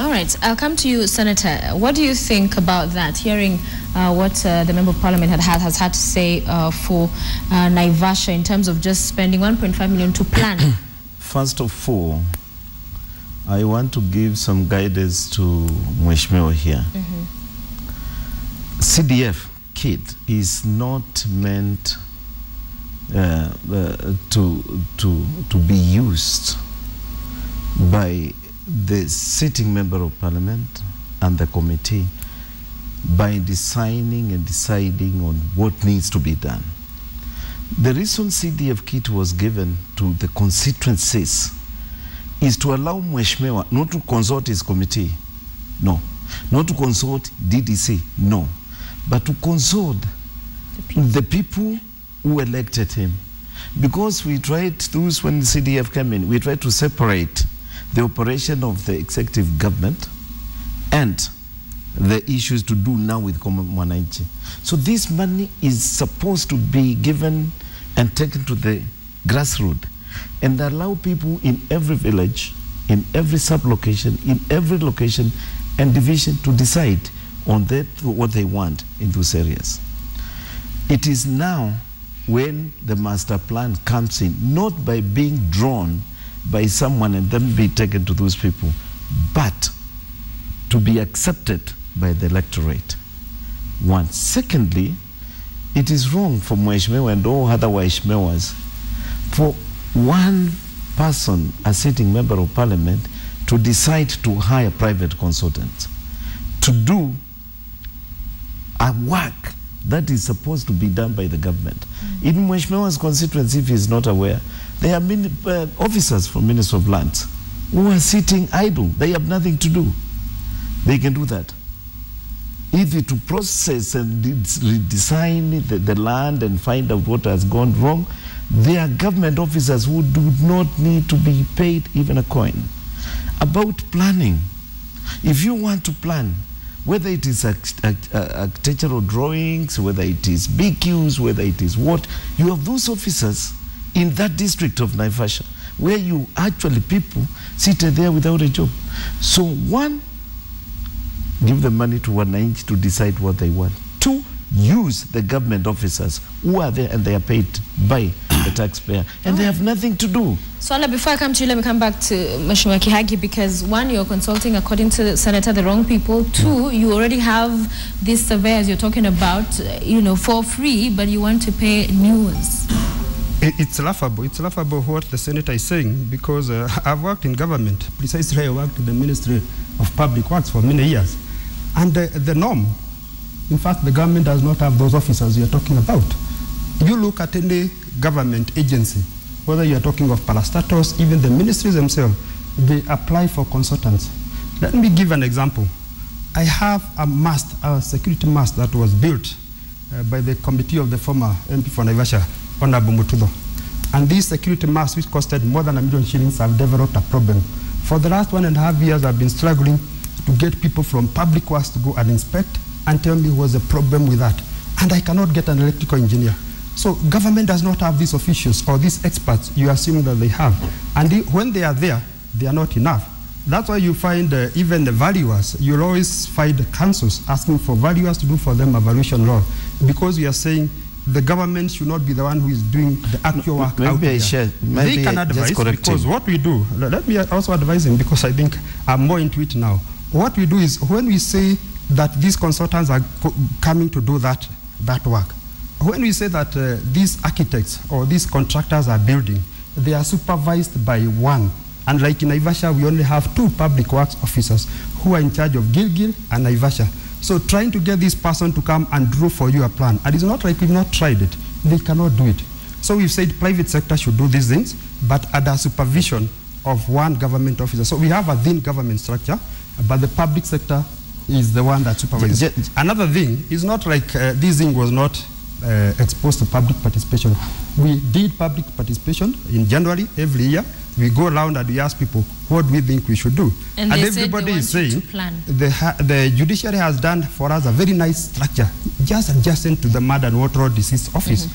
All right, I'll come to you, Senator. What do you think about that? Hearing what the Member of Parliament has had to say for Naivasha in terms of just spending 1.5 million to plan. First of all, I want to give some guidance to Mheshimiwa here. CDF kit is not meant to be used by the sitting Member of Parliament and the committee by designing and deciding on what needs to be done. The reason CDF kit was given to the constituencies is to allow Mheshimiwa not to consult his committee, no. Not to consult DDC, no. But to consult the people who elected him. Because we tried, those when the CDF came in, we tried to separate the operation of the executive government and the issues to do now with common mwananchi. So this money is supposed to be given and taken to the grassroots and allow people in every village, in every sub-location, in every location and division to decide on what they want in those areas. It is now when the master plan comes in, not by being drawn by someone and then be taken to those people, but to be accepted by the electorate. One. Secondly, it is wrong for Mheshimiwa and all other Waheshimiwas for one person, a sitting Member of Parliament, to decide to hire private consultants to do a work that is supposed to be done by the government. In Mheshimiwa's constituency, if he is not aware, there are many officers from Ministry of Lands who are sitting idle. They have nothing to do. They can do that. Either to process and redesign the land and find out what has gone wrong. They are government officers who do not need to be paid even a coin. About planning, if you want to plan, whether it is architectural drawings, whether it is BQs, whether it is what, you have those officers in that district of Naivasha, where you actually people seated there without a job. So one, give the money to wananchi to decide what they want. Two, use the government officers who are there and they are paid by the taxpayer and they have nothing to do. So before I come to you, let me come back to Mheshimiwa Kihagi, because one, you're consulting, according to the Senator, the wrong people. Two, you already have these surveyors you're talking about, for free, but you want to pay new ones. It's laughable. It's laughable what the Senator is saying, because I've worked in government. Precisely, I worked in the Ministry of Public Works for many years. And the norm, in fact, the government does not have those officers you're talking about. You look at any government agency, whether you're talking of parastatals, even the ministries themselves, they apply for consultants. Let me give an example. I have a mast, a security mast that was built by the committee of the former MP for Naivasha, Honorable Mutudo. And this security mast, which costed more than 1 million shillings, have developed a problem. For the last 1.5 years, I've been struggling to get people from public works to go and inspect and tell me what's the problem with that. And I cannot get an electrical engineer. So government does not have these officials or these experts you assume that they have. And when they are there, they are not enough. That's why you find even the valuers, you'll always find the councils asking for valuers to do for them evaluation role. Because we are saying the government should not be the one who is doing the actual work out there. They can advise, because what we do, let me also advise him, because I think I'm more into it now. What we do is, when we say that these consultants are coming to do that work, when we say that these architects or these contractors are building, they are supervised by one. And like in Naivasha, we only have 2 public works officers who are in charge of Gilgil and Naivasha. So trying to get this person to come and draw for you a plan, and it's not like we've not tried it. They cannot do it. So we've said private sector should do these things, but under supervision of one government officer. So we have a thin government structure, but the public sector is the one that supervises. Another thing is not like this thing was not exposed to public participation. We did public participation in January every year. We go around and we ask people, what do we think we should do? And everybody is saying, the judiciary has done for us a very nice structure, just adjacent to the Mud and Water Disease Office.